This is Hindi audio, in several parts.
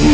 हेलो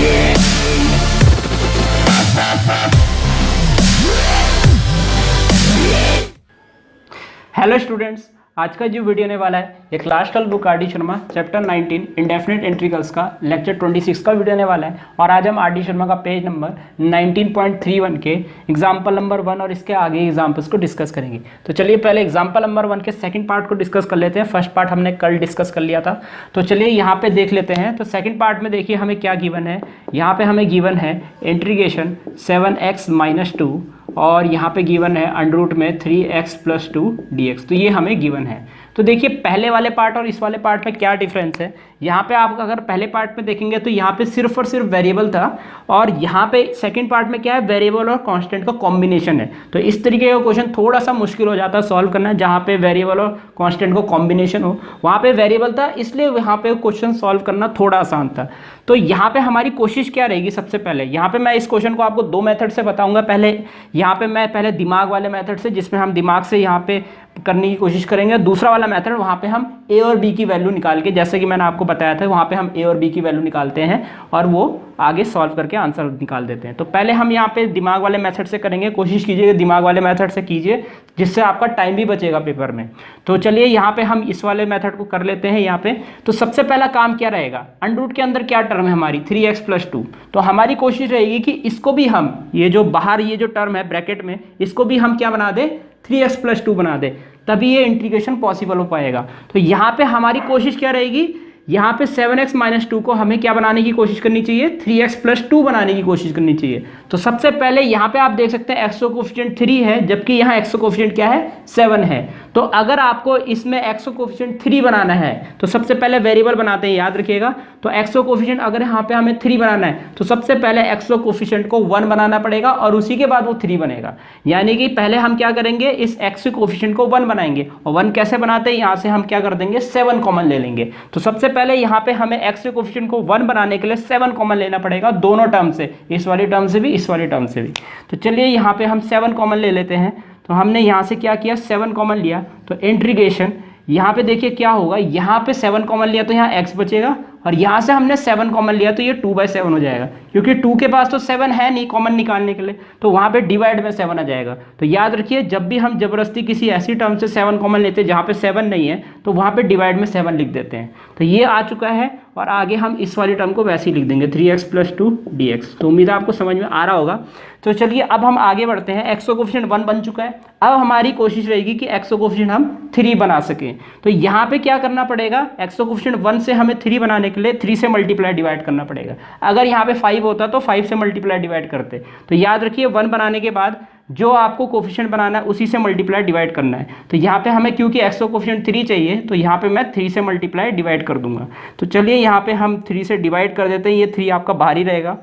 स्टूडेंट्स, आज का जो वीडियो होने वाला है ये class 12 book R D Sharma chapter 19 indefinite integrals का लेक्चर 26 का वीडियो होने वाला है। और आज हम आर डी शर्मा का पेज नंबर 19.31 के एग्जाम्पल नंबर 1 और इसके आगे एग्जाम्पल्स को डिस्कस करेंगे। तो चलिए पहले एग्जाम्पल नंबर 1 के सेकंड पार्ट को डिस्कस कर लेते हैं। फर्स्ट पार्ट हमने कल डिस्कस कर लिया था, तो चलिए यहाँ पे देख लेते हैं। तो सेकंड पार्ट में देखिए हमें क्या गिवन है। यहाँ पे हमें गिवन है इंटीग्रेशन 7x - 2 और यहाँ पे गिवन है अंडर रूट में 3x + 2 dx। तो ये हमें गिवन है। तो देखिए पहले वाले पार्ट और इस वाले पार्ट में क्या डिफरेंस है। यहाँ पे आप अगर पहले पार्ट में देखेंगे तो यहाँ पे सिर्फ और सिर्फ वेरिएबल था, और यहाँ पे सेकंड पार्ट में क्या है, वेरिएबल और कांस्टेंट का कॉम्बिनेशन है। तो इस तरीके का क्वेश्चन थोड़ा सा मुश्किल हो जाता है सॉल्व करना। जहाँ पे वेरिएबल और कांस्टेंट का कॉम्बिनेशन हो, वहाँ पे वेरिएबल था, इसलिए यहाँ पे क्वेश्चन सॉल्व करना थोड़ा आसान था। तो यहाँ पे हमारी कोशिश क्या रहेगी, सबसे पहले यहाँ पे मैं इस क्वेश्चन को आपको दो मेथड से बताऊंगा। पहले यहाँ पे मैं पहले दिमाग वाले मेथड से, जिसमें हम दिमाग से यहाँ पे करने की कोशिश करेंगे। दूसरा वाला मेथड वहाँ पे हम ए और बी की वैल्यू निकाल के, जैसे कि मैंने आपको बताया था, वहाँ पे हम ए और बी की वैल्यू निकालते हैं और वो आगे सॉल्व करके आंसर निकाल देते हैं। तो पहले हम यहाँ पे दिमाग वाले मेथड से करेंगे। कोशिश कीजिए दिमाग वाले मेथड से कीजिए, जिससे आपका टाइम भी बचेगा पेपर में। तो चलिए यहाँ पे हम इस वाले मेथड को कर लेते हैं। यहाँ पे तो सबसे पहला काम क्या रहेगा, अंडर रूट के अंदर क्या टर्म है हमारी 3x + 2। तो हमारी कोशिश रहेगी कि इसको भी हम, ये जो बाहर ये जो टर्म है ब्रैकेट में, इसको भी हम क्या बना दें, 3x + 2 बना दें, तभी ये इंटीग्रेशन पॉसिबल हो पाएगा। तो यहाँ पे हमारी कोशिश क्या रहेगी, यहाँ पे 7x - 2 को हमें क्या बनाने की कोशिश करनी चाहिए, 3x + 2 बनाने की कोशिश करनी चाहिए। तो सबसे पहले यहाँ पे आप देख सकते हैं x का कोफिशिएंट 3 है, जबकि यहाँ x का कोफिशिएंट क्या है, 7 है। तो अगर आपको इसमें x का कोफिशिएंट 3 बनाना है तो सबसे पहले वेरिएबल बनाते हैं, याद रखिएगा। तो x का कोफिशिएंट अगर यहाँ पे हमें 3 बनाना है तो सबसे पहले x का कोफिशिएंट को 1 बनाना पड़ेगा और उसी के बाद वो 3 बनेगा। यानी कि पहले हम क्या करेंगे, इस x के कोफिशिएंट को 1 बनाएंगे। और 1 कैसे बनाते हैं, यहाँ से हम क्या कर देंगे, 7 कॉमन ले लेंगे। तो सबसे पहले यहाँ पे हमें x के कोफिशिएंट को 1 बनाने के लिए 7 कॉमन लेना पड़ेगा, दोनों टर्म से, इस वाली टर्म से भी, इस वाली टर्म से भी। तो चलिए यहाँ पे हम 7 कॉमन ले लेते हैं। तो हमने यहाँ से क्या किया, 7 कॉमन लिया। तो इंटीग्रेशन यहाँ पे देखिए क्या होगा, यहाँ पे 7 कॉमन लिया तो यहाँ x बचेगा, और यहाँ से हमने 7 कॉमन लिया तो ये 2/7 हो जाएगा, क्योंकि 2 के पास तो 7 है नहीं कॉमन निकालने के लिए, तो वहाँ पे डिवाइड में 7 आ जाएगा। तो याद रखिए जब भी हम जबरदस्ती किसी ऐसी टर्म से 7 कॉमन लेते हैं जहाँ पे 7 नहीं है, तो वहाँ पे डिवाइड में 7 लिख देते हैं। तो ये आ चुका है, और आगे हम इस वाली टर्म को वैसे ही लिख देंगे 3x + 2 dx। तो उम्मीद है आपको समझ में आ रहा होगा। तो चलिए अब हम आगे बढ़ते हैं। x का कोफिशिएंट 1 बन चुका है। अब हमारी कोशिश रहेगी कि x का कोफिशिएंट हम 3 बना सकें। तो यहाँ पे क्या करना पड़ेगा, x का कोफिशिएंट 1 से हमें 3 बनाने के लिए 3 से मल्टीप्लाई डिवाइड करना पड़ेगा। अगर यहाँ पे 5 होता तो 5 से मल्टीप्लाई डिवाइड करते। तो याद रखिए 1 बनाने के बाद जो आपको कोफिशिएंट बनाना है उसी से मल्टीप्लाई डिवाइड करना है। तो यहाँ पे हमें क्योंकि x का कोफिशिएंट 3 चाहिए, तो यहाँ पे मैं 3 से मल्टीप्लाई डिवाइड कर दूंगा। तो चलिए यहाँ पे हम 3 से डिवाइड कर देते हैं। ये 3 आपका बाहर ही रहेगा,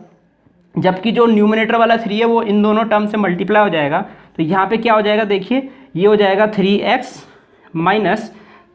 जबकि जो न्यूमिनेटर वाला 3 है वो इन दोनों टर्म से मल्टीप्लाई हो जाएगा। तो यहाँ पे क्या हो जाएगा, देखिए ये हो जाएगा 3x -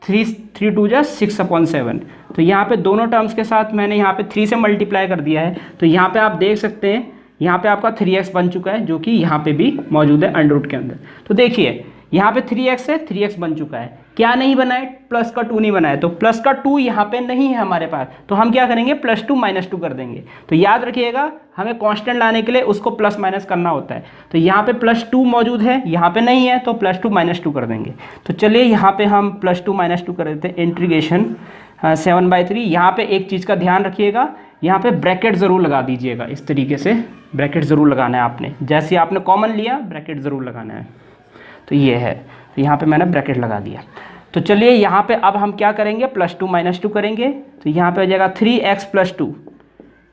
3 2 जा 6/7। तो यहाँ पे दोनों टर्म्स के साथ मैंने यहाँ पे 3 से मल्टीप्लाई कर दिया है। तो यहाँ पे आप देख सकते हैं यहाँ पे आपका 3x बन चुका है, जो कि यहाँ पे भी मौजूद है अंडर रूट के अंदर। तो देखिए यहाँ पे 3x है, 3x बन चुका है। क्या नहीं बना है, प्लस का 2 नहीं बना है। तो प्लस का 2 यहाँ पे नहीं है हमारे पास, तो हम क्या करेंगे, +2 - 2 कर देंगे। तो याद रखिएगा हमें कांस्टेंट लाने के लिए उसको प्लस माइनस करना होता है। तो यहाँ पे +2 मौजूद है, यहाँ पे नहीं है, तो +2 - 2 कर देंगे। तो चलिए यहाँ पे हम +2 - 2 कर देते हैं। इंटीग्रेशन 7/3। यहाँ पे एक चीज़ का ध्यान रखिएगा, यहाँ पे ब्रैकेट ज़रूर लगा दीजिएगा। इस तरीके से ब्रैकेट ज़रूर लगाना है आपने, जैसे आपने कॉमन लिया ब्रैकेट ज़रूर लगाना है। तो ये है, तो यहाँ पे मैंने ब्रैकेट लगा दिया। तो चलिए यहाँ पे अब हम क्या करेंगे, +2 - 2 करेंगे। तो यहाँ पे हो जाएगा 3x + 2।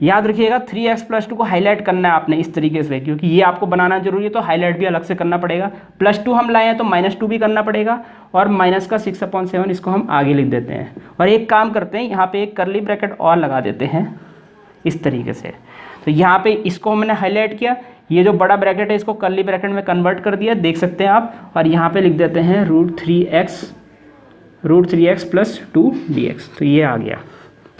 याद रखिएगा 3x + 2 को हाईलाइट करना है आपने इस तरीके से, क्योंकि ये आपको बनाना जरूरी है, तो हाईलाइट भी अलग से करना पड़ेगा। +2 हम लाए हैं तो -2 भी करना पड़ेगा, और माइनस का 6/7 इसको हम आगे लिख देते हैं। और एक काम करते हैं, यहाँ पे एक कर्ली ब्रैकेट और लगा देते हैं इस तरीके से। तो यहाँ पे इसको हमने हाईलाइट किया, ये जो बड़ा ब्रैकेट है इसको कर्ली ब्रैकेट में कन्वर्ट कर दिया, देख सकते हैं आप। और यहाँ पे लिख देते हैं √3x + 2 dx। तो ये आ गया।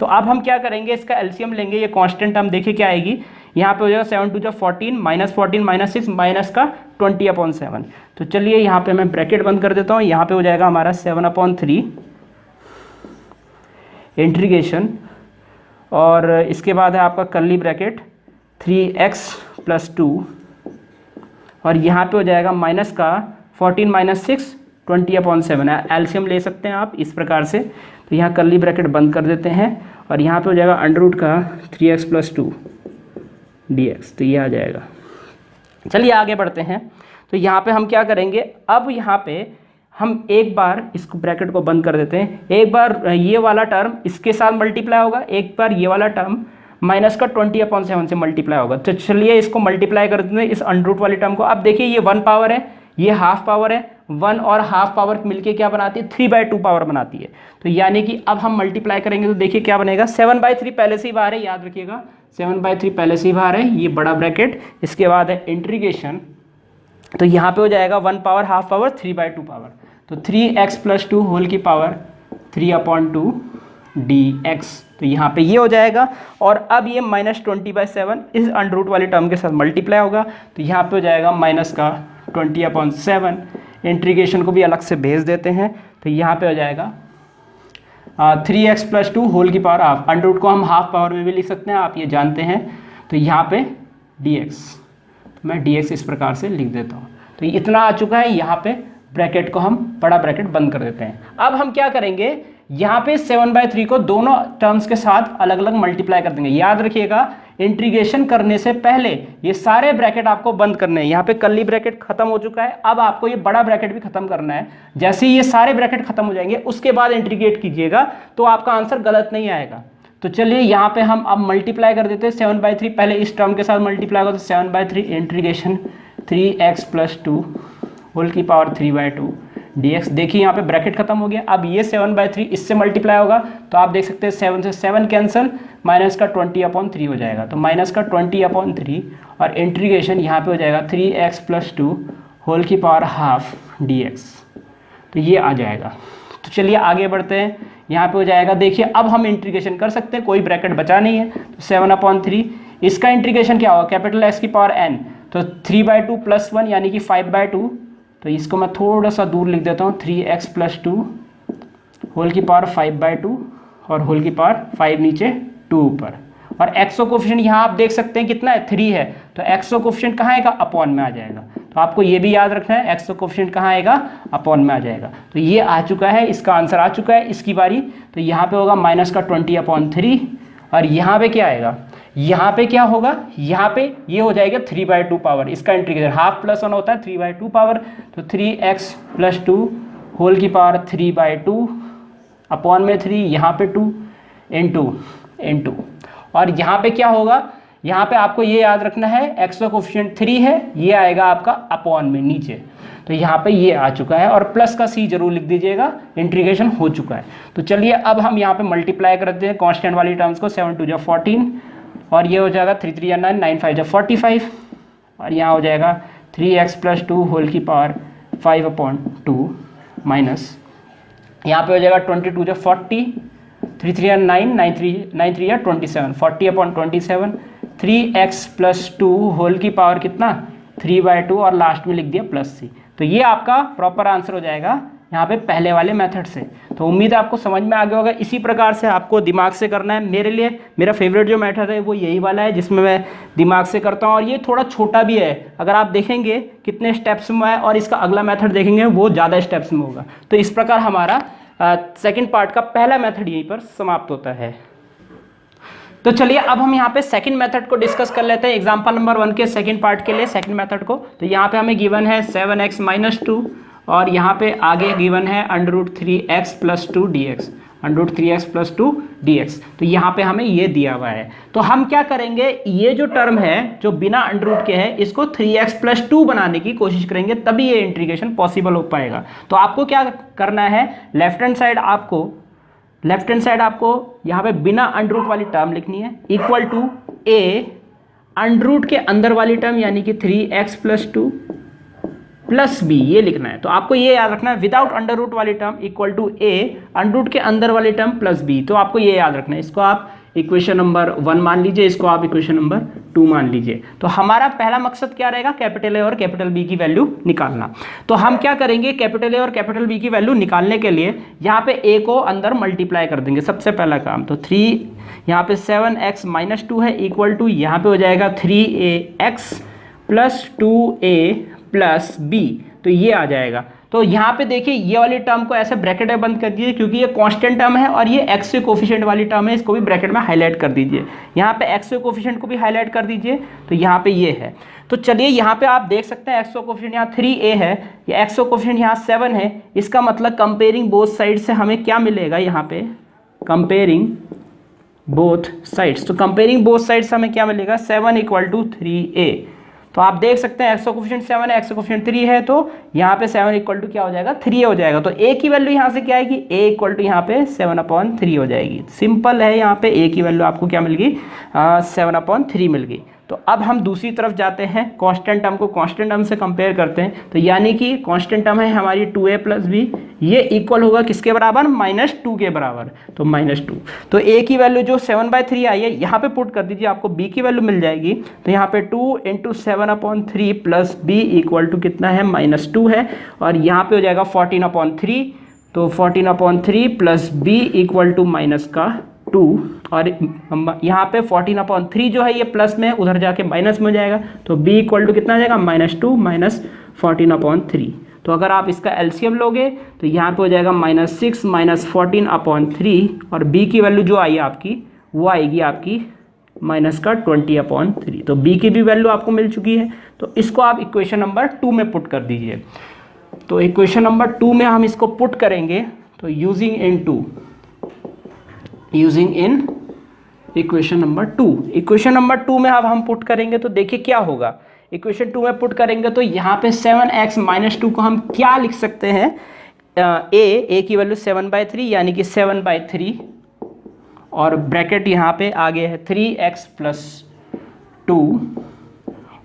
तो अब हम क्या करेंगे, इसका एलसीएम लेंगे। ये कांस्टेंट हम देखिए क्या आएगी, यहाँ पे हो जाएगा 7 2 14 -14 - 6 माइनस का 20/7। तो चलिए यहाँ पे मैं ब्रैकेट बंद कर देता हूँ। यहाँ पे हो जाएगा हमारा 7/3 इंटीग्रेशन और इसके बाद है आपका कर्ली ब्रैकेट 3x + 2 और यहाँ पे हो जाएगा माइनस का 14 - 6 20/7 है, एलसीएम ले सकते हैं आप इस प्रकार से। तो यहाँ कर्ली ब्रैकेट बंद कर देते हैं और यहाँ पे हो जाएगा √ का 3x + 2 dx, तो ये आ जाएगा। चलिए आगे बढ़ते हैं। तो यहाँ पे हम क्या करेंगे, अब यहाँ पे हम एक बार इसको ब्रैकेट को बंद कर देते हैं, एक बार ये वाला टर्म इसके साथ मल्टीप्लाई होगा, एक बार ये वाला टर्म माइनस का 20/7 से मल्टीप्लाई होगा। तो चलिए इसको मल्टीप्लाई कर देते हैं इस √ वाली टर्म को। अब देखिए ये 1 पावर है, ये हाफ पावर है, 1 और हाफ पावर मिलके क्या बनाती है, 3/2 पावर बनाती है। तो यानी कि अब हम मल्टीप्लाई करेंगे तो देखिए क्या बनेगा, 7/3 पहले से ही बाहर है, याद रखिएगा 7/3 पहले से ही बाहर है, ये बड़ा ब्रैकेट, इसके बाद है इंटीग्रेशन। तो यहाँ पे हो जाएगा 1 पावर हाफ पावर 3/2 पावर, तो 3x + 2 होल की पावर 3/2 dx। तो यहाँ पे ये हो जाएगा और अब ये -20/7 इस √ वाली टर्म के साथ मल्टीप्लाई होगा, तो यहाँ पे हो जाएगा माइनस का 20/7। इंटीग्रेशन को भी अलग से भेज देते हैं, तो यहाँ पे हो जाएगा 3x + 2 होल की पावर हाफ, √ को हम हाफ पावर में भी लिख सकते हैं, आप ये जानते हैं। तो यहाँ पे dx, तो मैं dx इस प्रकार से लिख देता हूँ। तो इतना आ चुका है, यहाँ पे ब्रैकेट को हम बड़ा ब्रैकेट बंद कर देते हैं। अब हम क्या करेंगे, यहाँ पे 7/3 को दोनों टर्म्स के साथ अलग अलग मल्टीप्लाई कर देंगे। याद रखिएगा इंटीग्रेशन करने से पहले ये सारे ब्रैकेट आपको बंद करने हैं। यहाँ पे कर्ली ब्रैकेट खत्म हो चुका है, अब आपको ये बड़ा ब्रैकेट भी खत्म करना है। जैसे ही ये सारे ब्रैकेट खत्म हो जाएंगे उसके बाद इंटीग्रेट कीजिएगा, तो आपका आंसर गलत नहीं आएगा। तो चलिए यहाँ पे हम अब मल्टीप्लाई कर देते हैं 7/3, पहले इस टर्म के साथ मल्टीप्लाई होगा, तो 7/3 इंटीग्रेशन 3x + 2 होल की पावर 3/2 dx। देखिए यहाँ पे ब्रैकेट खत्म हो गया। अब ये 7/3 इससे मल्टीप्लाई होगा, तो आप देख सकते हैं 7 से 7 कैंसिल, माइनस का 20/3 हो जाएगा, तो माइनस का 20/3 और इंटीग्रेशन यहाँ पे हो जाएगा 3x + 2 होल की पावर हाफ dx। तो ये आ जाएगा। तो चलिए आगे बढ़ते हैं। यहाँ पे हो जाएगा, देखिए अब हम इंटीग्रेशन कर सकते हैं, कोई ब्रैकेट बचा नहीं है। तो 7/3 इसका इंटीग्रेशन क्या होगा, X की पावर n, तो 3/2 + 1 यानी कि 5/2। तो इसको मैं थोड़ा सा दूर लिख देता हूँ, 3x + 2 होल की पावर 5/2 और होल की पावर 5 नीचे 2 ऊपर। और एक्सो कोफिशिएंट यहाँ आप देख सकते हैं कितना है, 3 है, तो एक्सो कोफिशिएंट कहाँ आएगा, अपॉन में आ जाएगा। तो आपको ये भी याद रखना है, एक्सो कोफिशिएंट कहाँ आएगा, अपॉन में आ जाएगा। तो ये आ चुका है, इसका आंसर आ चुका है, इसकी बारी। तो यहाँ पे होगा माइनस का 20/3 और यहाँ पे क्या आएगा, यहाँ पे क्या होगा, यहाँ पे ये हो जाएगा 3/2 पावर, इसका इंटीग्रेशन हाफ + 1 होता है 3/2 पावर, तो 3x + 2 होल की पावर 3/2 अपॉन में 3, यहाँ पे 2 इंटू और यहाँ पे क्या होगा, यहाँ पे आपको ये याद रखना है एक्सो कोफिशिएंट 3 है, ये आएगा आपका अपॉन में नीचे। तो यहाँ पे ये आ चुका है और प्लस का c जरूर लिख दीजिएगा, इंटीग्रेशन हो चुका है। तो चलिए अब हम यहाँ पे मल्टीप्लाई करते हैं कांस्टेंट वाली टर्म्स को, 7 × 2 = 14 और ये हो जाएगा 3 × 3 = 9, 9 × 5 = 45 और यहाँ हो जाएगा 3x + 2 होल की पावर 5/2 माइनस यहाँ पे हो जाएगा 22 × 40, 3 × 3 = 9, 9 × 3 = 27, 40/27, 3x + 2 होल की पावर कितना 3/2 और लास्ट में लिख दिया +c। तो ये आपका प्रॉपर आंसर हो जाएगा यहाँ पे पहले वाले मेथड से। तो उम्मीद है आपको समझ में आ गया होगा। इसी प्रकार से आपको दिमाग से करना है। मेरे लिए मेरा फेवरेट जो मेथड है वो यही वाला है, जिसमें मैं दिमाग से करता हूँ और ये थोड़ा छोटा भी है। अगर आप देखेंगे कितने स्टेप्स में है और इसका अगला मेथड देखेंगे वो ज़्यादा स्टेप्स में होगा। तो इस प्रकार हमारा सेकेंड पार्ट का पहला मेथड यहीं पर समाप्त होता है। तो चलिए अब हम यहाँ पे सेकंड मेथड को डिस्कस कर लेते हैं, एग्जांपल नंबर 1 के सेकंड पार्ट के लिए सेकंड मेथड को। तो यहाँ पे हमें गिवन है 7x - 2 और यहाँ पे आगे गिवन है √3x + 2 dx, √3x + 2 dx। तो यहाँ पे हमें ये दिया हुआ है। तो हम क्या करेंगे, ये जो टर्म है जो बिना √ के है इसको 3x + 2 बनाने की कोशिश करेंगे, तभी ये इंटीग्रेशन पॉसिबल हो पाएगा। तो आपको क्या करना है, लेफ्ट हैंड साइड आपको यहाँ पे बिना √ वाली टर्म लिखनी है, इक्वल टू a √ के अंदर वाली टर्म यानी कि 3x + 2 + b, ये लिखना है। तो आपको ये याद रखना है, विदाउट √ वाली टर्म इक्वल टू a √ के अंदर वाली टर्म + b। तो आपको ये याद रखना है, इसको आप इक्वेशन नंबर 1 मान लीजिए, इसको आप इक्वेशन नंबर 2 मान लीजिए। तो हमारा पहला मकसद क्या रहेगा, कैपिटल ए और कैपिटल बी की वैल्यू निकालना। तो हम क्या करेंगे, कैपिटल ए और कैपिटल बी की वैल्यू निकालने के लिए यहाँ पे ए को अंदर मल्टीप्लाई कर देंगे, सबसे पहला काम। तो 3 यहाँ पे 7x माइनस 2 है इक्वल टू यहाँ पे हो जाएगा 3ax plus 2a plus b, तो ये आ जाएगा। तो यहाँ पे देखिए ये वाली टर्म को ऐसे ब्रैकेट में बंद कर दीजिए क्योंकि ये कांस्टेंट टर्म है और ये एक्स के कोफिशिएंट वाली टर्म है, इसको भी ब्रैकेट में हाईलाइट कर दीजिए। यहाँ पे एक्स के कोफिशिएंट को भी हाईलाइट कर दीजिए, तो यहाँ पे ये है। तो चलिए यहाँ पे आप देख सकते हैं एक्स का कोफिशिएंट यहाँ 3a है, ये एक्स का कोफिशिएंट यहाँ 7 है। इसका मतलब कंपेयरिंग बोथ साइड से हमें क्या मिलेगा, यहाँ पे कंपेयरिंग बोथ साइड्स, तो कंपेयरिंग बोथ साइड्स हमें क्या मिलेगा, 7 इक्वल टू 3a। तो आप देख सकते हैं एक्स का कोफिशिएंट 7 है, एक्स का कोफिशिएंट 3 है, तो यहाँ पे 7 इक्वल टू क्या हो जाएगा, 3 हो जाएगा। तो a की वैल्यू यहाँ से क्या आएगी, a इक्वल टू यहाँ पे 7/3 हो जाएगी। सिंपल है, यहाँ पे a की वैल्यू आपको क्या मिल गई, 7/3 मिल गई। तो अब हम दूसरी तरफ जाते हैं, कांस्टेंट टर्म को कांस्टेंट टर्म से कंपेयर करते हैं। तो यानी कि कांस्टेंट टर्म है हमारी 2a प्लस b, ये इक्वल होगा किसके बराबर, -2 के बराबर, तो -2। तो a की वैल्यू जो 7/3 आई है यहाँ पे पुट कर दीजिए, आपको b की वैल्यू मिल जाएगी। तो यहाँ पे 2 × 7/3 प्लस b इक्वल टू कितना है, -2 है, और यहाँ पे हो जाएगा 14/3, तो 14/3 प्लस b इक्वल टू -2, और यहाँ पे 14/3 जो है ये प्लस में, उधर जाके माइनस में हो जाएगा, तो b इक्वल टू कितना आ जाएगा, -2 माइनस 14/3। तो अगर आप इसका एलसीएम लोगे तो यहाँ पे हो जाएगा -6 माइनस 14/3, और b की वैल्यू जो आई आपकी वो आएगी आपकी -20/3। तो b की भी वैल्यू आपको मिल चुकी है। तो इसको आप इक्वेशन नंबर 2 में पुट कर दीजिए। तो इक्वेशन नंबर 2 में हम इसको पुट करेंगे, तो using in equation number 2, equation number 2 में अब हम पुट करेंगे तो देखिए क्या होगा। इक्वेशन 2 में पुट करेंगे तो यहाँ पे 7x माइनस 2 को हम क्या लिख सकते हैं, a की वैल्यू 7/3 यानी कि 7/3, और ब्रैकेट यहाँ पे आगे है 3x प्लस 2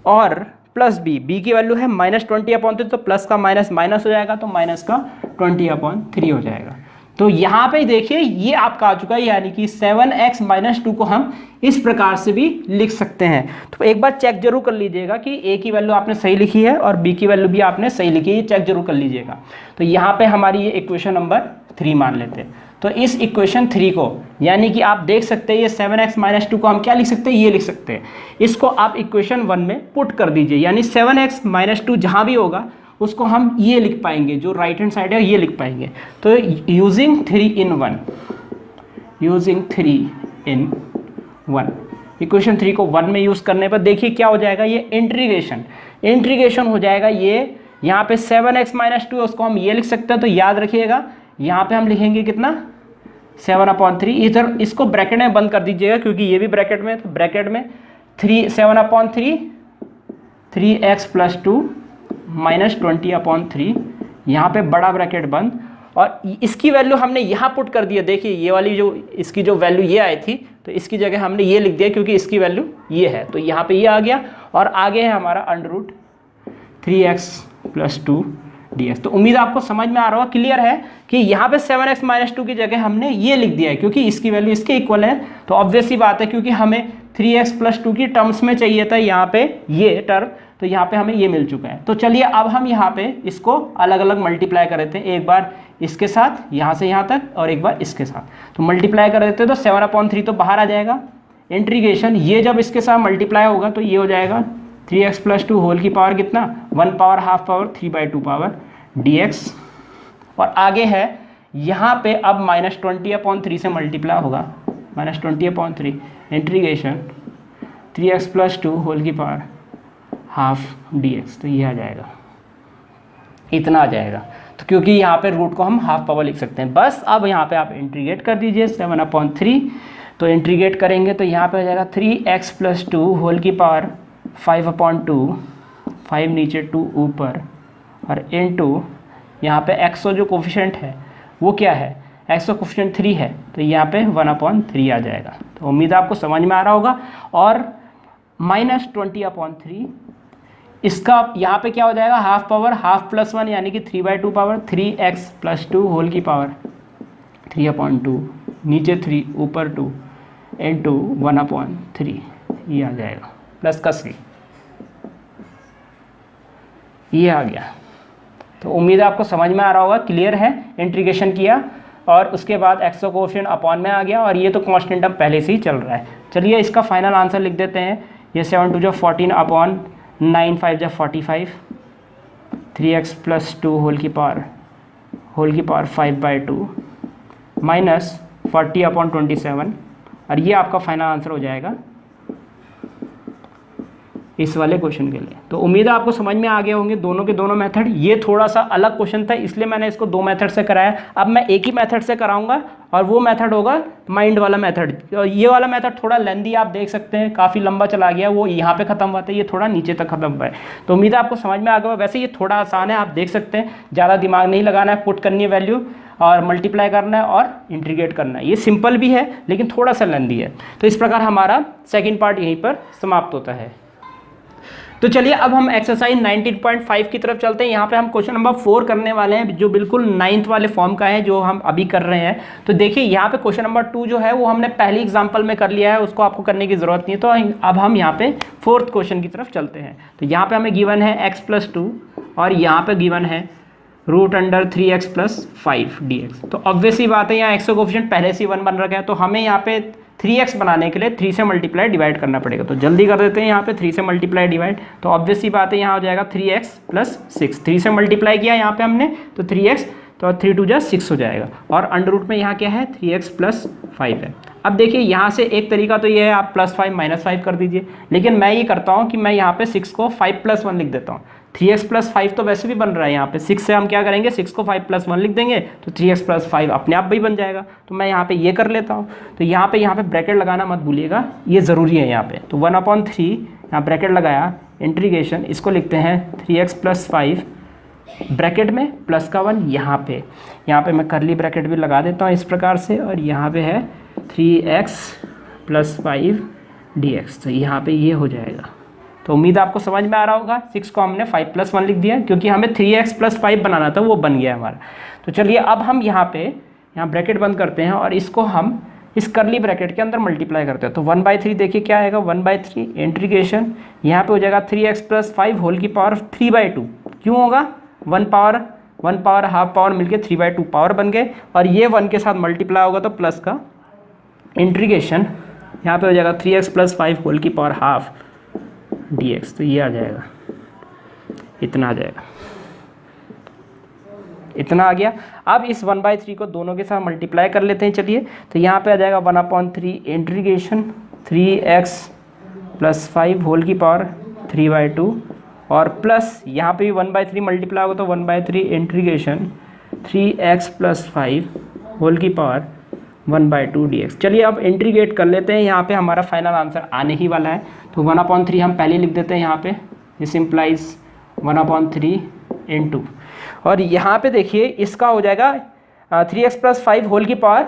और प्लस b की वैल्यू है -20/3, तो प्लस का माइनस माइनस हो जाएगा, तो माइनस का 20/3 हो जाएगा। तो यहाँ पे देखिए ये आपका आ चुका है, यानी कि 7x माइनस 2 को हम इस प्रकार से भी लिख सकते हैं। तो एक बार चेक जरूर कर लीजिएगा कि a की वैल्यू आपने सही लिखी है और b की वैल्यू भी आपने सही लिखी है, ये चेक जरूर कर लीजिएगा। तो यहाँ पे हमारी ये इक्वेशन नंबर 3 मान लेते हैं। तो इस इक्वेशन 3 को, यानी कि आप देख सकते हैं ये 7x माइनस 2 को हम क्या लिख सकते हैं, ये लिख सकते हैं। इसको आप इक्वेशन 1 में पुट कर दीजिए, यानी 7x माइनस 2 जहाँ भी होगा उसको हम ये लिख पाएंगे, जो राइट हैंड साइड है ये लिख पाएंगे। तो यूजिंग 3 in 1 इक्वेशन 3 को 1 में यूज़ करने पर देखिए क्या हो जाएगा, ये इंटीग्रेशन हो जाएगा। ये यहाँ पे 7x माइनस 2 है, उसको हम ये लिख सकते हैं। तो याद रखिएगा यहाँ पे हम लिखेंगे कितना, 7/3। इधर इसको ब्रैकेट में बंद कर दीजिएगा क्योंकि ये भी ब्रैकेट में, तो ब्रैकेट में 7/3 3x प्लस 2 -20/3, यहाँ पे बड़ा ब्रैकेट बंद, और इसकी वैल्यू हमने यहाँ पुट कर दिया। देखिए ये वाली जो इसकी जो वैल्यू ये आई थी, तो इसकी जगह हमने ये लिख दिया क्योंकि इसकी वैल्यू ये है, तो यहाँ पे ये आ गया, और आगे है हमारा √3x प्लस 2 dx। तो उम्मीद आपको समझ में आ रहा होगा, क्लियर है कि यहाँ पे 7x माइनस 2 की जगह हमने ये लिख दिया है क्योंकि इसकी वैल्यू इसके इक्वल है। तो ऑब्वियस सी बात है, क्योंकि हमें 3x प्लस 2 की टर्म्स में चाहिए था यहाँ पे ये टर्म, तो यहाँ पे हमें ये मिल चुका है। तो चलिए अब हम यहाँ पे इसको अलग अलग मल्टीप्लाई कर देते हैं, एक बार इसके साथ यहाँ से यहाँ तक और एक बार इसके साथ। तो मल्टीप्लाई कर देते हैं तो 7/3 तो बाहर आ जाएगा। इंटीग्रेशन ये जब इसके साथ मल्टीप्लाई होगा तो ये हो जाएगा 3x प्लस 2 होल की पावर कितना, 1 power half power 3/2 power dx, और आगे है यहाँ पे अब -20/3 से मल्टीप्लाई होगा, -20/3 इंटीग्रेशन 3x प्लस 2 होल की पावर हाफ dx, तो ये आ जाएगा, इतना आ जाएगा। तो क्योंकि यहाँ पे रूट को हम हाफ पावर लिख सकते हैं। बस अब यहाँ पे आप इंटीग्रेट कर दीजिए 7/3, तो इंटीग्रेट करेंगे तो यहाँ पे हो जाएगा 3x प्लस 2 होल की पावर 5/2, 5 नीचे 2 ऊपर, और इनटू यहाँ पे x जो कोफिशिएंट है वो क्या है, x का कोफिशिएंट 3 है, तो यहाँ पे 1/3 आ जाएगा। तो उम्मीद आपको समझ में आ रहा होगा। और -20/3 इसका यहाँ पे क्या हो जाएगा, हाफ पावर हाफ प्लस 1 यानी कि 3/2 पावर 3x प्लस 2 होल की पावर 3/2, नीचे 3 ऊपर 2 इनटू 1/3, ये आ जाएगा। प्लस का सी, ये आ गया। तो उम्मीद है आपको समझ में आ रहा होगा, क्लियर है। इंटीग्रेशन किया और उसके बाद एक्स का कोएफिशिएंट अपॉन में आ गया, और ये तो कांस्टेंट अब पहले से ही चल रहा है। चलिए इसका फाइनल आंसर लिख देते हैं। ये 7 2 जो 14 अपॉन 9 5 जो 45, 3x + 2 होल की पावर 5/2 माइनस 40 अपॉन 27, और ये आपका फाइनल आंसर हो जाएगा इस वाले क्वेश्चन के लिए। तो उम्मीद है आपको समझ में आ गए होंगे दोनों के दोनों मेथड। ये थोड़ा सा अलग क्वेश्चन था, इसलिए मैंने इसको 2 मेथड से कराया। अब मैं एक ही मेथड से कराऊंगा, और वो मेथड होगा माइंड वाला मेथड। ये वाला मेथड थोड़ा लेंदी, आप देख सकते हैं काफ़ी लंबा चला गया, वो यहाँ पे खत्म हुआ था, ये थोड़ा नीचे तक खत्म हुआ है। तो उम्मीद है आपको समझ में आ गया। वैसे ये थोड़ा आसान है, आप देख सकते हैं, ज़्यादा दिमाग नहीं लगाना है, पुट करनी है वैल्यू और मल्टीप्लाई करना है और इंटीग्रेट करना है। ये सिंपल भी है लेकिन थोड़ा सा लेंदी है। तो इस प्रकार हमारा सेकेंड पार्ट यहीं पर समाप्त होता है। तो चलिए अब हम एक्सरसाइज 19.5 की तरफ चलते हैं। यहाँ पे हम क्वेश्चन नंबर 4 करने वाले हैं, जो बिल्कुल 9th वाले फॉर्म का है, जो हम अभी कर रहे हैं। तो देखिए यहाँ पे क्वेश्चन नंबर 2 जो है वो हमने पहली एग्जांपल में कर लिया है, उसको आपको करने की ज़रूरत नहीं है। तो अब हम यहाँ पे 4th क्वेश्चन की तरफ चलते हैं। तो यहाँ पे हमें गिवन है x + 2, और यहाँ पे गिवन है √3x + 5 dx। तो ऑब्वियसली बात है, यहाँ x का कोएफिशिएंट पहले से 1 बन रखा है, तो हमें यहाँ पे 3x बनाने के लिए 3 से मल्टीप्लाई डिवाइड करना पड़ेगा। तो जल्दी कर देते हैं, यहाँ पे 3 से मल्टीप्लाई डिवाइड। तो ऑब्वियसली बात है, यहाँ हो जाएगा 3x + 6। 3 से मल्टीप्लाई किया यहाँ पे हमने, तो 3x, तो 3 2 6 हो जाएगा। और अंडर रूट में यहाँ क्या है, 3x + 5 है। अब देखिए यहाँ से एक तरीका तो ये है, आप +5 -5 कर दीजिए, लेकिन मैं ये करता हूँ कि मैं यहाँ पे 6 को 5 + 1 लिख देता हूँ। 3x + 5 तो वैसे भी बन रहा है यहाँ पे, 6 से हम क्या करेंगे, 6 को 5 + 1 लिख देंगे, तो 3x + 5 अपने आप भी बन जाएगा। तो मैं यहाँ पे ये कर लेता हूँ। तो यहाँ पे ब्रैकेट लगाना मत भूलिएगा, ये ज़रूरी है यहाँ पे। तो 1/3 यहाँ ब्रैकेट लगाया, इंटीग्रेशन, इसको लिखते हैं 3x + 5 ब्रैकेट में प्लस का 1 यहाँ पे मैं करली ब्रैकेट भी लगा देता हूँ इस प्रकार से, और यहाँ पे है 3x + 5 dx। तो यहाँ पे ये हो जाएगा। तो उम्मीद आपको समझ में आ रहा होगा। 6 को हमने 5 + 1 लिख दिया, क्योंकि हमें 3x + 5 बनाना था, वो बन गया हमारा। तो चलिए अब हम यहाँ ब्रैकेट बंद करते हैं, और इसको हम इस करली ब्रैकेट के अंदर मल्टीप्लाई करते हैं। तो 1/3 देखिए क्या आएगा, 1/3 इंटीग्रेशन, यहाँ पे हो जाएगा 3x + 5 होल की पावर 3/2। क्यों होगा, 1 पावर हाफ पावर मिलके 3/2 पावर बन गए, और ये 1 के साथ मल्टीप्लाई होगा तो प्लस का इंटीग्रेशन, यहाँ पे हो जाएगा 3x + 5 होल की पावर हाफ dx। तो ये आ जाएगा, इतना आ जाएगा, इतना आ गया। अब इस 1/3 को दोनों के साथ मल्टीप्लाई कर लेते हैं। चलिए, तो यहाँ पे आ जाएगा 1/3 इंटीग्रेशन 3x + 5 होल की पावर 3/2, और प्लस यहाँ पे भी 1/3 मल्टीप्लाई होगा तो 1/3 इंटीग्रेशन 3x + 5 होल की पावर 1/2 dx। चलिए अब इंटीग्रेट कर लेते हैं, यहाँ पे हमारा फाइनल आंसर आने ही वाला है। तो 1/3 हम पहले लिख देते हैं यहाँ पे, दिस इम्प्लाइज 1/3 × और यहाँ पे देखिए इसका हो जाएगा 3x + 5 होल की पावर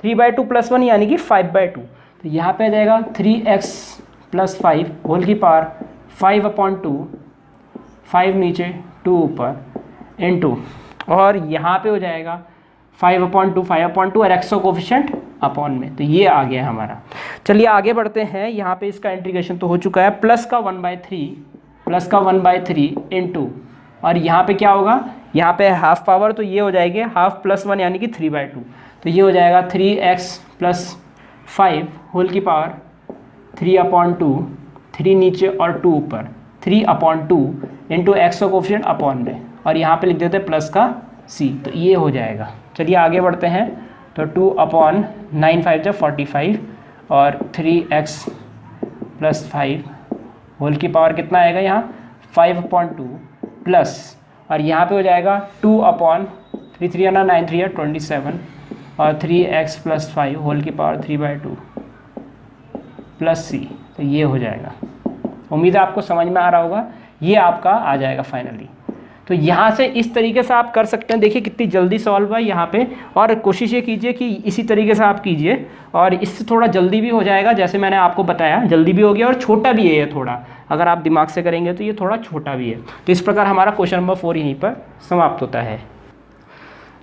3/2 + 1 यानी कि 5/2। तो यहाँ पे आ जाएगा 3x + 5 होल की पावर 5/2, 5 नीचे 2 ऊपर × और यहाँ पे हो जाएगा 5/2 और x का कोफिशिएंट अपॉन में। तो ये आ गया हमारा। चलिए आगे बढ़ते हैं। यहाँ पे इसका इंटीग्रेशन तो हो चुका है, प्लस का 1/3 × और यहाँ पे क्या होगा, यहाँ पे हाफ पावर, तो ये हो जाएगी हाफ + 1 यानी कि 3/2। तो ये हो जाएगा 3x + 5 होल की पावर 3/2, 3 नीचे और 2 ऊपर 3/2 × x का कोफिशिएंट अपॉन में, और यहाँ पे लिख देते हैं प्लस का c। तो ये हो जाएगा। चलिए आगे बढ़ते हैं। तो 2/9 5 = 45 और 3x + 5 होल की पावर कितना आएगा, यहाँ 5/2 प्लस, और यहाँ पे हो जाएगा 2/3 3 9 3 27 और 3x + 5 होल की पावर 3/2 प्लस c। तो ये हो जाएगा। उम्मीद है आपको समझ में आ रहा होगा। ये आपका आ जाएगा फाइनली। तो यहाँ से इस तरीके से आप कर सकते हैं। देखिए कितनी जल्दी सॉल्व हुआ यहाँ पे, और कोशिश ये कीजिए कि इसी तरीके से आप कीजिए, और इससे थोड़ा जल्दी भी हो जाएगा। जैसे मैंने आपको बताया, जल्दी भी हो गया और छोटा भी है ये थोड़ा। अगर आप दिमाग से करेंगे तो ये थोड़ा छोटा भी है। तो इस प्रकार हमारा क्वेश्चन नंबर 4 यहीं पर समाप्त होता है।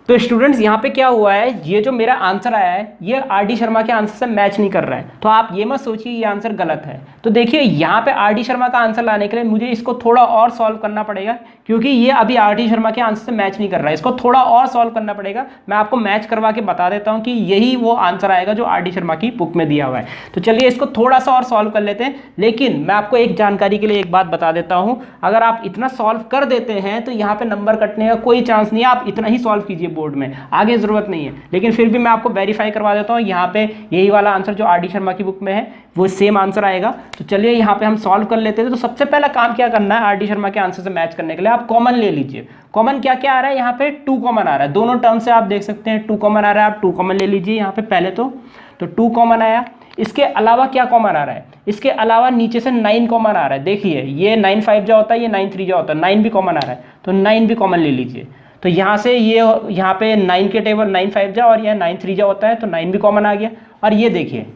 तो स्टूडेंट्स यहाँ पे क्या हुआ है, ये जो मेरा आंसर आया है ये आर डी शर्मा के आंसर से मैच नहीं कर रहा है। तो आप ये मत सोचिए ये आंसर गलत है। तो देखिए यहाँ पे आर डी शर्मा का आंसर लाने के लिए मुझे इसको थोड़ा और सॉल्व करना पड़ेगा, क्योंकि ये अभी आर डी शर्मा के आंसर से मैच नहीं कर रहा है। इसको थोड़ा और सॉल्व करना पड़ेगा। मैं आपको मैच करवा के बता देता हूँ कि यही वो आंसर आएगा जो आर डी शर्मा की बुक में दिया हुआ है। तो चलिए इसको थोड़ा सा और सॉल्व कर लेते हैं। लेकिन मैं आपको एक जानकारी के लिए एक बात बता देता हूँ, अगर आप इतना सॉल्व कर देते हैं तो यहाँ पे नंबर कटने का कोई चांस नहीं है। आप इतना ही सॉल्व कीजिए बोर्ड में, आगे जरूरत नहीं है। लेकिन फिर भी मैं आपको वेरीफाई करवा देता हूँ, यहाँ पे यही वाला आंसर जो आर डी शर्मा की बुक में है वो सेम आंसर आएगा। तो चलिए यहाँ पे हम सॉल्व कर लेते हैं। तो सबसे पहला काम क्या करना है, आर डी शर्मा के आंसर से मैच करने के लिए आप कॉमन ले लीजिए। कॉमन क्या क्या आ रहा है, यहाँ पे 2 कॉमन आ रहा है। दोनों टर्म से आप देख सकते हैं 2 कॉमन आ रहा है। आप 2 कॉमन ले लीजिए यहाँ पे पहले तो 2 कॉमन आया। इसके अलावा क्या कॉमन आ रहा है, इसके अलावा नीचे से 9 कॉमन आ रहा है। देखिए ये 9 5 जा होता है, ये 9 3 जा होता है, 9 भी कॉमन आ रहा है। तो 9 भी कॉमन ले लीजिए। तो यहाँ से ये यहाँ पे 9 के टेबल 9 5 जा और यह 9 3 जा होता है, तो 9 भी कॉमन आ गया। और ये देखिए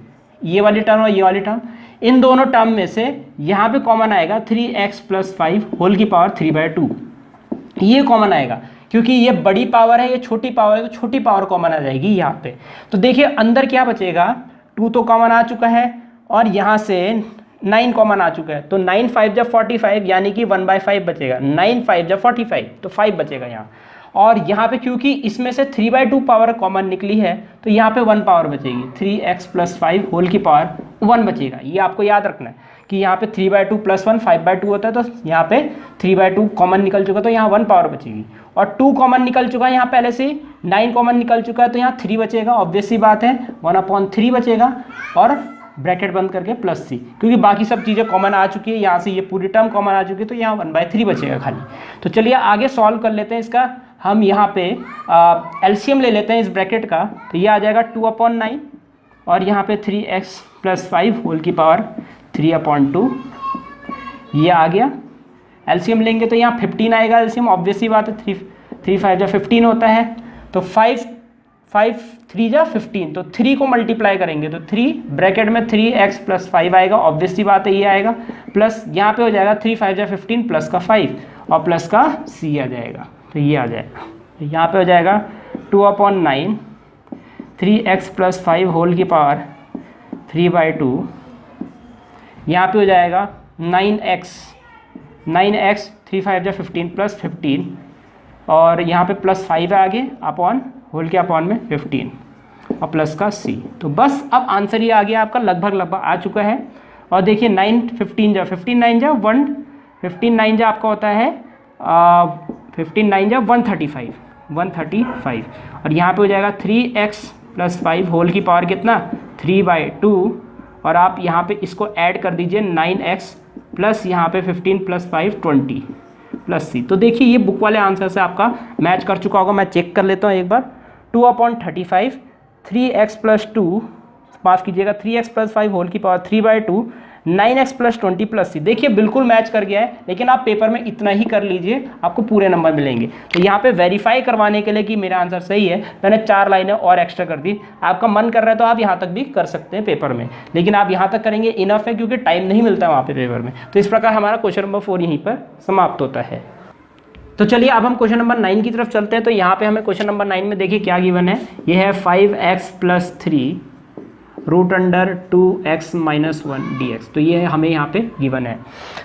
ये वाली टर्म और ये वाली टर्म, इन दोनों टर्म में से यहाँ पे कॉमन आएगा 3x + 5 होल की पावर 3/2। ये कॉमन आएगा क्योंकि ये बड़ी पावर है, ये छोटी पावर है, तो छोटी पावर कॉमन आ जाएगी यहाँ पे। तो देखिए अंदर क्या बचेगा, 2 तो कॉमन आ चुका है और यहाँ से 9 कॉमन आ चुका है। तो 9 5 जा 45 यानी कि 1/5 बचेगा। 9 5 जा 45 तो 5 बचेगा यहाँ। और यहाँ पे क्योंकि इसमें से 3/2 पावर कॉमन निकली है तो यहाँ पे 1 पावर बचेगी। 3x + 5 होल की पावर 1 बचेगा। ये आपको याद रखना है कि यहाँ पे 3/2 + 1 5/2 होता है। तो यहाँ पे 3/2 कॉमन निकल चुका तो यहाँ 1 पावर बचेगी। और 2 कॉमन निकल चुका है यहाँ पहले से, 9 कॉमन निकल चुका है तो यहाँ 3 बचेगा। ऑब्वियस सी बात है 1/3 बचेगा और ब्रैकेट बंद करके +c, क्योंकि बाकी सब चीज़ें कॉमन आ चुकी है। यहाँ से ये पूरी टर्म कॉमन आ चुकी है तो यहाँ 1/3 बचेगा खाली। तो चलिए आगे सॉल्व कर लेते हैं इसका। हम यहाँ पे एलसीएम ले लेते हैं इस ब्रैकेट का। तो ये आ जाएगा 2/9 और यहाँ पे 3x + 5 होल की पावर 3/2। ये आ गया। एलसीएम लेंगे तो यहाँ 15 आएगा एलसीएम, ऑब्वियस ही बात है। 3 5 जा 15 होता है। तो 5 3 जा 15, तो 3 को मल्टीप्लाई करेंगे तो 3 ब्रैकेट में 3x + 5 आएगा, ऑब्वियस सी बात है ये आएगा। प्लस यहाँ पे हो जाएगा 3 5 जा 15 प्लस का 5 और प्लस का c आ जाएगा। तो ये आ जाएगा। तो यहाँ पे हो जाएगा 2/9 3x + 5 होल की पावर 3/2। यहाँ पे हो जाएगा 9x 3 5 जा 15 प्लस 15 और यहाँ पे +5 है आगे अपॉन होल के अपॉन में 15 और प्लस का c। तो बस अब आंसर ये आ गया आपका, लगभग आ चुका है। और देखिए 9 15 जा 15 9 जा 1 15 9 जा आपका होता है 15 9 जा 135 और यहाँ पे हो जाएगा 3x + 5 होल की पावर कितना 3/2 और आप यहाँ पे इसको ऐड कर दीजिए 9x प्लस यहाँ पे 15 + 5 20 प्लस c। तो देखिए ये बुक वाले आंसर से आपका मैच कर चुका होगा। मैं चेक कर लेता हूँ एक बार। 2/35 3x + 2 माफ़ कीजिएगा 3x + 5 होल की पावर 3/2 9x + 20 प्लस c। देखिए बिल्कुल मैच कर गया है। लेकिन आप पेपर में इतना ही कर लीजिए, आपको पूरे नंबर मिलेंगे। तो यहाँ पे वेरीफाई करवाने के लिए कि मेरा आंसर सही है मैंने 4 लाइनें और एक्स्ट्रा कर दी। आपका मन कर रहा है तो आप यहाँ तक भी कर सकते हैं पेपर में, लेकिन आप यहाँ तक करेंगे इनफ है क्योंकि टाइम नहीं मिलता वहाँ पे पेपर में। तो इस प्रकार हमारा क्वेश्चन नंबर 4 यहीं पर समाप्त होता है। तो चलिए अब हम क्वेश्चन नंबर 9 की तरफ चलते हैं। तो यहाँ पे हमें क्वेश्चन नंबर 9 में देखिए क्या गिवन है। ये है 5x + 3 √2x - 1 dx। तो ये हमें यहाँ पे गिवन है।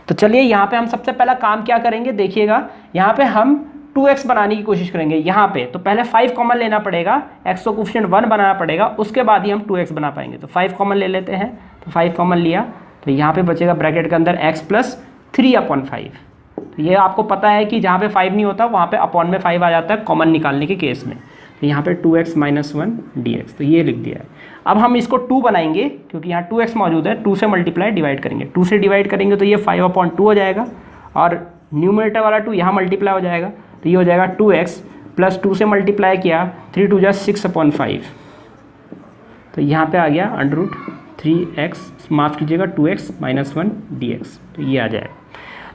तो चलिए यहाँ पे हम सबसे पहला काम क्या करेंगे, देखिएगा यहाँ पे हम 2x बनाने की कोशिश करेंगे। यहाँ पे तो पहले 5 कॉमन लेना पड़ेगा, x को कोफिशिएंट 1 बनाना पड़ेगा, उसके बाद ही हम 2x बना पाएंगे। तो 5 कॉमन ले लेते हैं। तो 5 कॉमन लिया तो यहाँ पे बचेगा ब्रैकेट के अंदर x + 3/5। तो ये आपको पता है कि जहाँ पे 5 नहीं होता वहाँ पे अपॉन में 5 आ जाता है कॉमन निकालने के केस में। तो यहाँ पे 2x - 1 dx। तो ये लिख दिया है। अब हम इसको 2 बनाएंगे क्योंकि यहाँ 2x मौजूद है। 2 से मल्टीप्लाई डिवाइड करेंगे, 2 से डिवाइड करेंगे तो ये 5/2 हो जाएगा और न्यूमरेटर वाला 2 यहाँ मल्टीप्लाई हो जाएगा। तो ये हो जाएगा 2x प्लस 2 से मल्टीप्लाई किया 3 2 जा 6/5। तो यहाँ पे आ गया √3x माफ़ कीजिएगा 2x - 1 dx। तो ये आ जाएगा।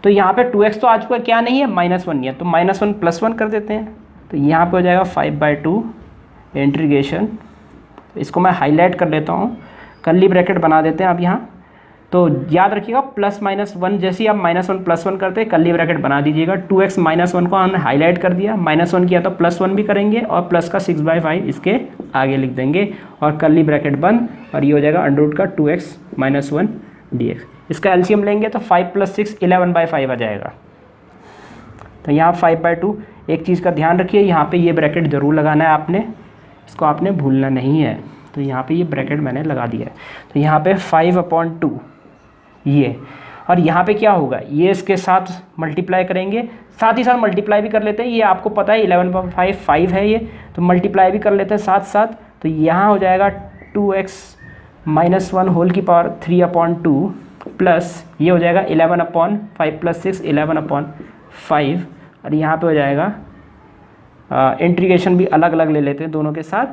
तो यहाँ पे 2x तो आ चुका है, क्या नहीं है -1 नहीं है, तो -1 + 1 कर देते हैं। तो यहाँ पे हो जाएगा 5/2 इंटीग्रेशन। इसको मैं हाईलाइट कर लेता हूँ, कर्ली ब्रैकेट बना देते हैं अब यहाँ तो याद रखिएगा प्लस माइनस वन, जैसे ही आप माइनस वन प्लस वन करते हैं कर्ली ब्रैकेट बना दीजिएगा। 2x माइनस वन को हमने हाईलाइट कर दिया, माइनस वन किया तो प्लस वन भी करेंगे और प्लस का 6/5 इसके आगे लिख देंगे और कर्ली ब्रैकेट बंद, और ये हो जाएगा अंडर रूट का 2x माइनस वन dx। इसका एलसीएम लेंगे तो 5 + 6 11/5 आ जाएगा। तो यहाँ 5/2। एक चीज़ का ध्यान रखिए, यहाँ पे ये ब्रैकेट ज़रूर लगाना है आपने, इसको आपने भूलना नहीं है। तो यहाँ पे ये ब्रैकेट मैंने लगा दिया है। तो यहाँ पे 5/2 ये, और यहाँ पे क्या होगा, ये इसके साथ मल्टीप्लाई करेंगे, साथ ही साथ मल्टीप्लाई भी कर लेते हैं। ये आपको पता है 11/5 5 है ये, तो मल्टीप्लाई भी कर लेते हैं साथ साथ। तो यहाँ हो जाएगा 2x माइनस वन होल की पावर 3/2 प्लस ये हो जाएगा 11/5 + 6 11/5, और यहाँ पे हो जाएगा इंटीग्रेशन भी अलग अलग ले लेते हैं दोनों के साथ।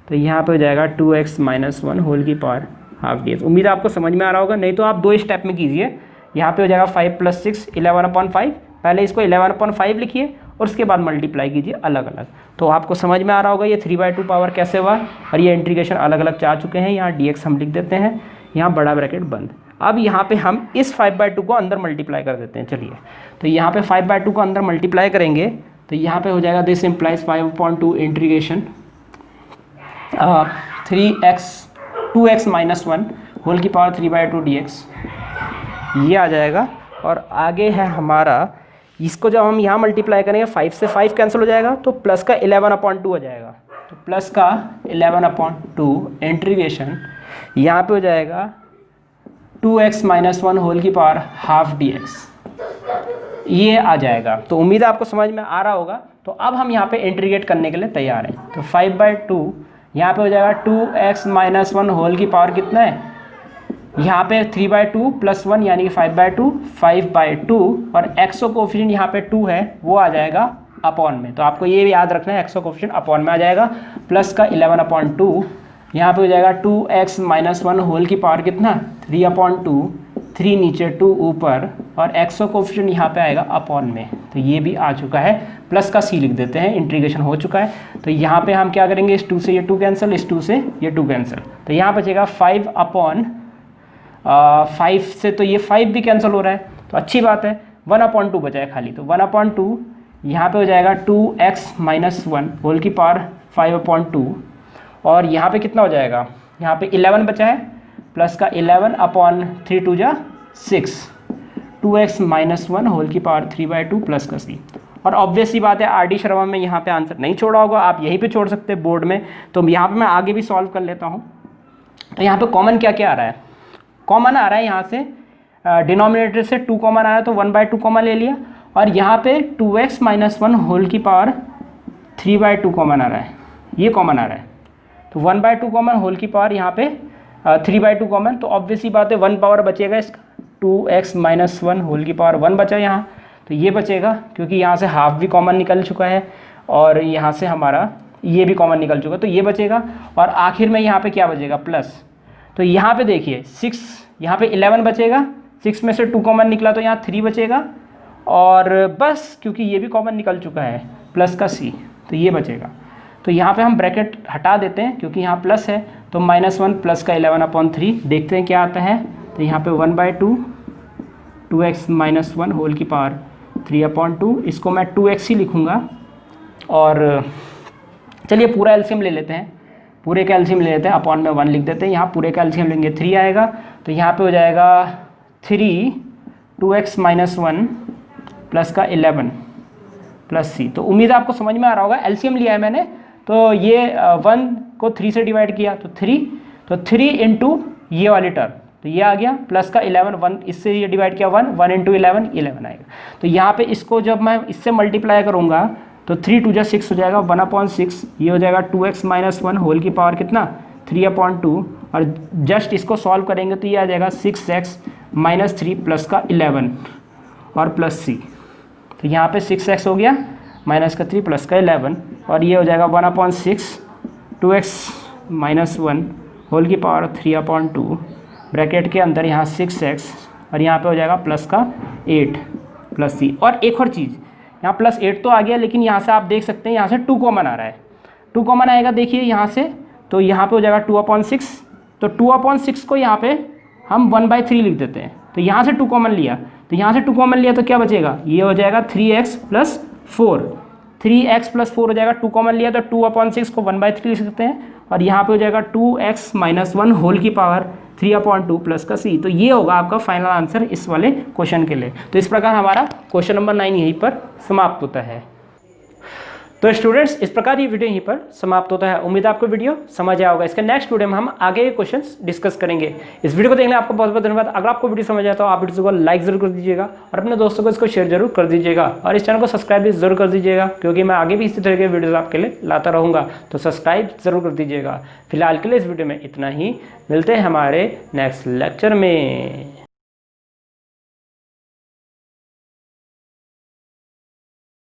तो यहाँ पे हो जाएगा 2x माइनस वन होल की पावर हाफ dx। उम्मीद है आपको समझ में आ रहा होगा, नहीं तो आप 2 स्टेप में कीजिए। यहाँ पे हो जाएगा 5 + 6 11/5, पहले इसको 11/5 लिखिए और उसके बाद मल्टीप्लाई कीजिए अलग अलग। तो आपको समझ में आ रहा होगा ये 3/2 पावर कैसे हुआ, और ये इंटीग्रेशन अलग अलग चाह चुके हैं। यहाँ dx हम लिख देते हैं, यहाँ बड़ा ब्रैकेट बंद। अब यहाँ पे हम इस 5/2 को अंदर मल्टीप्लाई कर देते हैं। चलिए, तो यहाँ पे 5/2 को अंदर मल्टीप्लाई करेंगे तो यहाँ पे हो जाएगा this implies 5/2 integration 2x minus one whole की पावर 3/2 dx, ये आ जाएगा। और आगे है हमारा, इसको जब हम यहाँ मल्टीप्लाई करेंगे 5 से 5 कैंसिल हो जाएगा, तो प्लस का 11/2 हो जाएगा। तो प्लस का 11/2 इंटीग्रेशन यहाँ पे हो जाएगा 2x माइनस वन होल की पावर हाफ dx, ये आ जाएगा। तो उम्मीद है आपको समझ में आ रहा होगा। तो अब हम यहाँ पे इंटीग्रेट करने के लिए तैयार हैं। तो 5/2 यहाँ पे हो जाएगा 2x माइनस वन होल की पावर कितना है, यहाँ पे 3/2 + 1 यानी कि 5/2 5/2, और x का कोफिशिएंट यहाँ पे 2 है, वो आ जाएगा अपॉन में। तो आपको ये भी याद रखना है, x का कोफिशिएंट अपॉन में आ जाएगा। प्लस का 11/2 यहाँ पे हो जाएगा 2x माइनस वन होल की पावर कितना 3/2, 3 नीचे 2 ऊपर, और x का कोफिशिएंट यहाँ पे आएगा अपॉन में। तो ये भी आ चुका है, प्लस का c लिख देते हैं, इंटीग्रेशन हो चुका है। तो यहाँ पे हम क्या करेंगे, इस 2 से ये 2 कैंसिल, इस 2 से ये 2 कैंसिल, तो यहाँ बचेगा 5/5 से तो ये 5 भी कैंसिल हो रहा है, तो अच्छी बात है। 1/2 बचा है खाली, तो 1/2 यहाँ पे हो जाएगा 2x माइनस वन होल की पावर 5/2, और यहाँ पे कितना हो जाएगा, यहाँ पे 11 बचा है, प्लस का 11/3 2 जा 6, 2x माइनस वन होल की पावर 3/2 प्लस का c। और ऑब्वियस सी बात है, RD शर्मा में यहाँ पे आंसर नहीं छोड़ा होगा, आप यहीं पे छोड़ सकते हैं बोर्ड में। तो यहाँ पे मैं आगे भी सॉल्व कर लेता हूँ। तो यहाँ पे कॉमन क्या क्या आ रहा है, कॉमन आ रहा है यहाँ से डिनोमिनेटर से 2 कॉमन आ रहा है, तो 1/2 कॉमन ले लिया, और यहाँ पे 2x माइनस वन होल की पावर 3/2 कॉमन आ रहा है, ये कॉमन आ रहा है। तो 1/2 कॉमन होल की पावर यहाँ पे 3/2 कॉमन, तो ऑब्वियस ही बात है 1 पावर बचेगा इसका, 2x माइनस वन होल की पावर 1 बचा यहाँ, तो ये बचेगा क्योंकि यहाँ से हाफ भी कॉमन निकल चुका है, और यहाँ से हमारा ये भी कॉमन निकल चुका, तो ये बचेगा। और आखिर में यहाँ पे क्या बचेगा, प्लस। तो यहाँ पे देखिए 6, यहाँ पे 11 बचेगा, 6 में से 2 कॉमन निकला तो यहाँ 3 बचेगा, और बस क्योंकि ये भी कॉमन निकल चुका है, प्लस का c, तो ये बचेगा। तो यहाँ पे हम ब्रैकेट हटा देते हैं क्योंकि यहाँ प्लस है, तो -1 प्लस का 11/3, देखते हैं क्या आता है। तो यहाँ पे 1/2 2x माइनस वन होल की पावर 3/2, इसको मैं 2x ही लिखूँगा। और चलिए पूरा एलसीएम ले लेते हैं, पूरे का एलसीएम ले लेते हैं, अपॉन में 1 लिख देते हैं। यहाँ पूरे का एलसीएम लेंगे 3 आएगा, तो यहाँ पे हो जाएगा 3 2x माइनस वन प्लस का 11 प्लस c। तो उम्मीद है आपको समझ में आ रहा होगा। एलसीएम लिया है मैंने, तो ये 1 को 3 से डिवाइड किया तो 3, तो 3 इंटू ये वाली टर्म, तो ये आ गया, प्लस का 11, 1 इससे ये डिवाइड किया 1 इंटू 11 11 आएगा। तो यहाँ पे इसको जब मैं इससे मल्टीप्लाई करूँगा तो 3 2 जा 6 हो जाएगा, 1/6, ये हो जाएगा 2x माइनस वन होल की पावर कितना 3/2, और जस्ट इसको सॉल्व करेंगे तो ये आ जाएगा 6x माइनस 3 प्लस का 11 और प्लस c। तो यहाँ पे 6x हो गया माइनस का 3 प्लस का 11, और ये हो जाएगा 1/6 2x माइनस वन होल की पावर 3/2, ब्रैकेट के अंदर यहाँ 6x, और यहाँ पे हो जाएगा प्लस का 8 प्लस c। और एक और चीज़, यहाँ प्लस 8 तो आ गया, लेकिन यहाँ से आप देख सकते हैं यहाँ से 2 कॉमन आ रहा है, 2 कॉमन आएगा देखिए यहाँ से, तो यहाँ पे हो जाएगा 2/6, तो 2/6 को यहाँ पे हम 1/3 लिख देते हैं। तो यहाँ से 2 कॉमन लिया, तो यहाँ से 2 कॉमन लिया तो क्या बचेगा, ये हो जाएगा 3x + 4, 3x + 4 हो जाएगा। 2 कॉमन लिया तो 2/6 को 1/3 लिख सकते हैं, और यहाँ पे हो जाएगा 2x - 1 होल की पावर 3/2 प्लस का c। तो ये होगा आपका फाइनल आंसर इस वाले क्वेश्चन के लिए। तो इस प्रकार हमारा क्वेश्चन नंबर 9 यहीं पर समाप्त होता है। तो स्टूडेंट्स, इस प्रकार ये वीडियो यहीं पर समाप्त होता है। उम्मीद है आपको वीडियो समझ आया होगा। इसके नेक्स्ट वीडियो में हम आगे के क्वेश्चंस डिस्कस करेंगे। इस वीडियो को देखने आपको बहुत बहुत धन्यवाद। अगर आपको वीडियो समझ आया तो आप वीडियो को लाइक जरूर कर दीजिएगा और अपने दोस्तों को इसको शेयर जरूर कर दीजिएगा, और इस चैनल को सब्सक्राइब भी जरूर कर दीजिएगा, क्योंकि मैं आगे भी इसी तरह के वीडियोज़ आपके लिए लाता रहूँगा। तो सब्सक्राइब जरूर कर दीजिएगा। फिलहाल के लिए इस वीडियो में इतना ही। मिलते हैं हमारे नेक्स्ट लेक्चर में।